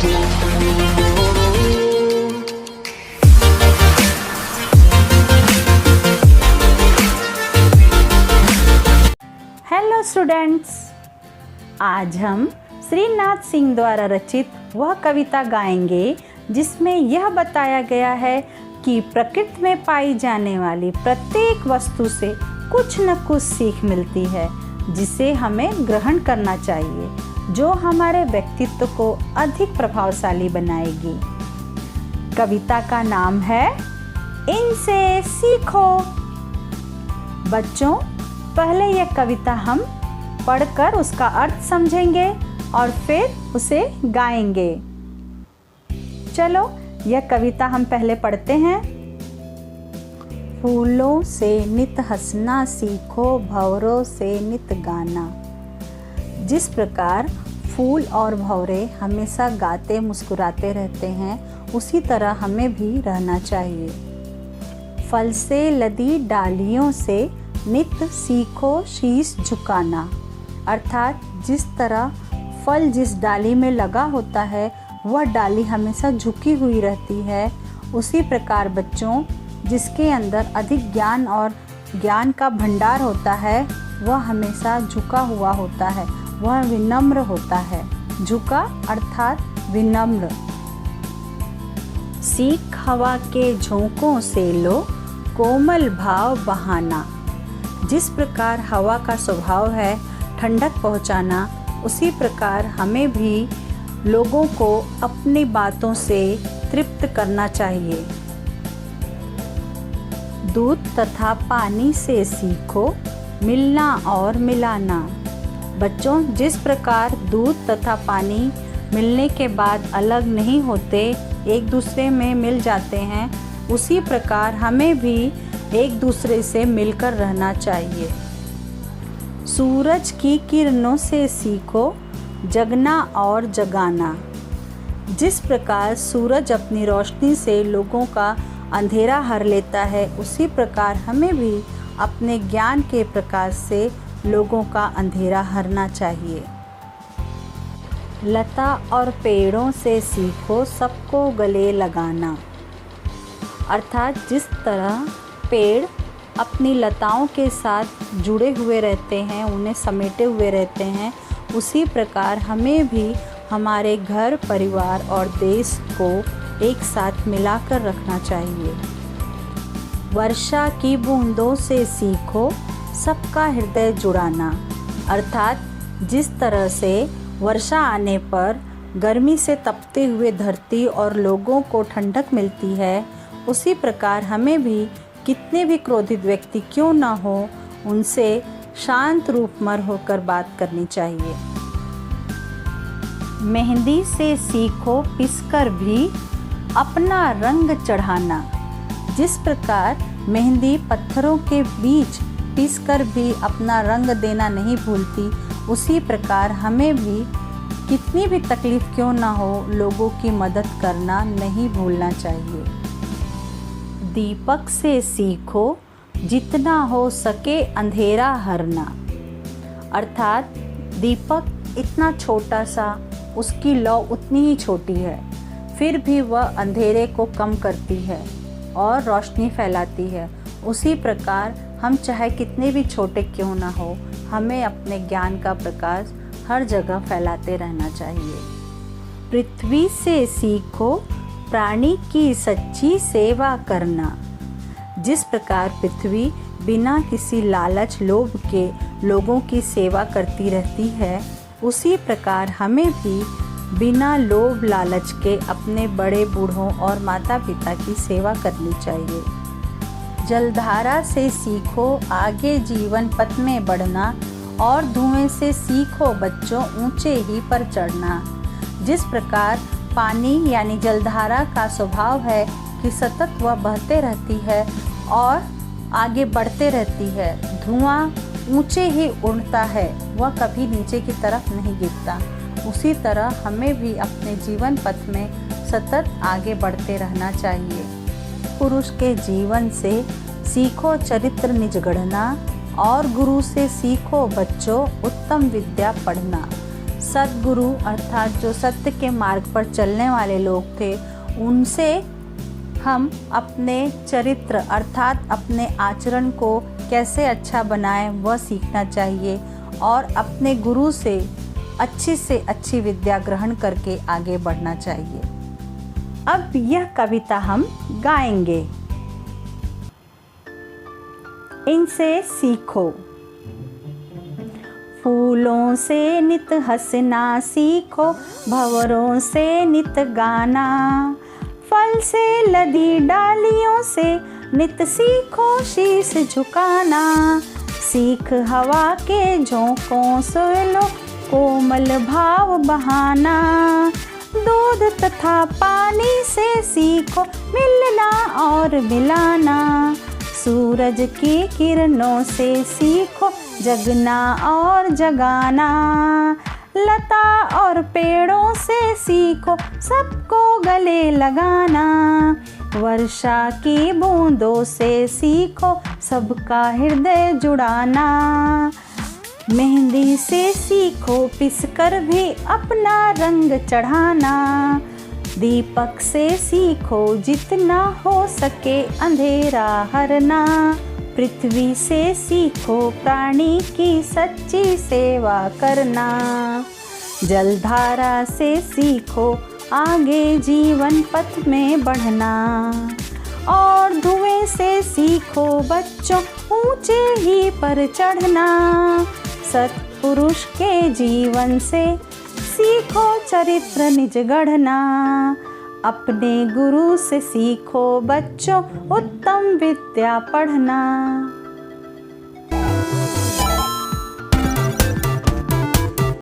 Hello students, आज हम श्रीनाथ सिंह द्वारा रचित वह कविता गाएंगे जिसमें यह बताया गया है कि प्रकृति में पाई जाने वाली प्रत्येक वस्तु से कुछ न कुछ सीख मिलती है, जिसे हमें ग्रहण करना चाहिए, जो हमारे व्यक्तित्व को अधिक प्रभावशाली बनाएगी। कविता का नाम है इनसे सीखो। बच्चों, पहले यह कविता हम पढ़कर उसका अर्थ समझेंगे और फिर उसे गाएंगे। चलो, यह कविता हम पहले पढ़ते हैं। फूलों से नित हंसना सीखो, भंवरों से नित गाना। जिस प्रकार फूल और भंवरे हमेशा गाते मुस्कुराते रहते हैं, उसी तरह हमें भी रहना चाहिए। फल से लदी डालियों से नित सीखो शीश झुकाना। अर्थात जिस तरह फल जिस डाली में लगा होता है, वह डाली हमेशा झुकी हुई रहती है, उसी प्रकार बच्चों, जिसके अंदर अधिक ज्ञान और ज्ञान का भंडार होता है, वह हमेशा झुका हुआ होता है, वह विनम्र होता है। झुका अर्थात विनम्र। सीख हवा के झोंकों से लो, कोमल भाव बहाना। जिस प्रकार हवा का स्वभाव है ठंडक पहुंचाना, उसी प्रकार हमें भी लोगों को अपनी बातों से तृप्त करना चाहिए। दूध तथा पानी से सीखो मिलना और मिलाना। बच्चों, जिस प्रकार दूध तथा पानी मिलने के बाद अलग नहीं होते, एक दूसरे में मिल जाते हैं, उसी प्रकार हमें भी एक दूसरे से मिलकर रहना चाहिए। सूरज की किरणों से सीखो जगना और जगाना। जिस प्रकार सूरज अपनी रोशनी से लोगों का अंधेरा हर लेता है, उसी प्रकार हमें भी अपने ज्ञान के प्रकाश से लोगों का अंधेरा हरना चाहिए। लता और पेड़ों से सीखो सबको गले लगाना। अर्थात जिस तरह पेड़ अपनी लताओं के साथ जुड़े हुए रहते हैं, उन्हें समेटे हुए रहते हैं, उसी प्रकार हमें भी हमारे घर परिवार और देश को एक साथ मिलाकर रखना चाहिए। वर्षा की बूंदों से सीखो सबका हृदय जुड़ाना। अर्थात जिस तरह से वर्षा आने पर गर्मी से तपते हुए धरती और लोगों को ठंडक मिलती है, उसी प्रकार हमें भी कितने भी क्रोधित व्यक्ति क्यों न हो, उनसे शांत रूपमर होकर बात करनी चाहिए। मेहंदी से सीखो पिसकर भी अपना रंग चढ़ाना। जिस प्रकार मेहंदी पत्थरों के बीच पिसकर भी अपना रंग देना नहीं भूलती, उसी प्रकार हमें भी कितनी भी तकलीफ़ क्यों ना हो, लोगों की मदद करना नहीं भूलना चाहिए। दीपक से सीखो जितना हो सके अंधेरा हरना। अर्थात दीपक इतना छोटा सा, उसकी लौ उतनी ही छोटी है, फिर भी वह अंधेरे को कम करती है और रोशनी फैलाती है। उसी प्रकार हम चाहे कितने भी छोटे क्यों ना हो, हमें अपने ज्ञान का प्रकाश हर जगह फैलाते रहना चाहिए। पृथ्वी से सीखो प्राणी की सच्ची सेवा करना। जिस प्रकार पृथ्वी बिना किसी लालच लोभ के लोगों की सेवा करती रहती है, उसी प्रकार हमें भी बिना लोभ लालच के अपने बड़े बूढ़ों और माता पिता की सेवा करनी चाहिए। जलधारा से सीखो आगे जीवन पथ में बढ़ना, और धुएं से सीखो बच्चों ऊंचे ही पर चढ़ना। जिस प्रकार पानी यानी जलधारा का स्वभाव है कि सतत वह बहते रहती है और आगे बढ़ते रहती है, धुआं ऊंचे ही उड़ता है, वह कभी नीचे की तरफ नहीं गिरता। उसी तरह हमें भी अपने जीवन पथ में सतत आगे बढ़ते रहना चाहिए। पुरुष के जीवन से सीखो चरित्र निज गढ़ना, और गुरु से सीखो बच्चों उत्तम विद्या पढ़ना। सद्गुरु अर्थात जो सत्य के मार्ग पर चलने वाले लोग थे, उनसे हम अपने चरित्र अर्थात अपने आचरण को कैसे अच्छा बनाएं वह सीखना चाहिए और अपने गुरु से अच्छी विद्या ग्रहण करके आगे बढ़ना चाहिए। अब यह कविता हम गाएंगे। इनसे सीखो। फूलों से नित हंसना सीखो, भंवरों से नित गाना, फल से लदी डालियों से नित सीखो शीश झुकाना। सीख हवा के झोंकों से लो कोमल भाव बहाना, दूध तथा पानी से सीखो मिलना और मिलाना। सूरज की किरणों से सीखो जगना और जगाना, लता और पेड़ों से सीखो सबको गले लगाना। वर्षा की बूंदों से सीखो सबका हृदय जुड़ाना। मेहंदी से सीखो पिसकर भी अपना रंग चढ़ाना। दीपक से सीखो जितना हो सके अंधेरा हरना। पृथ्वी से सीखो प्राणी की सच्ची सेवा करना। जलधारा से सीखो आगे जीवन पथ में बढ़ना। और धुएं से सीखो बच्चों ऊंचे ही पर चढ़ना। सत्पुरुष के जीवन से सीखो चरित्र निज गढ़ना। अपने गुरु से सीखो बच्चों उत्तम विद्या पढ़ना।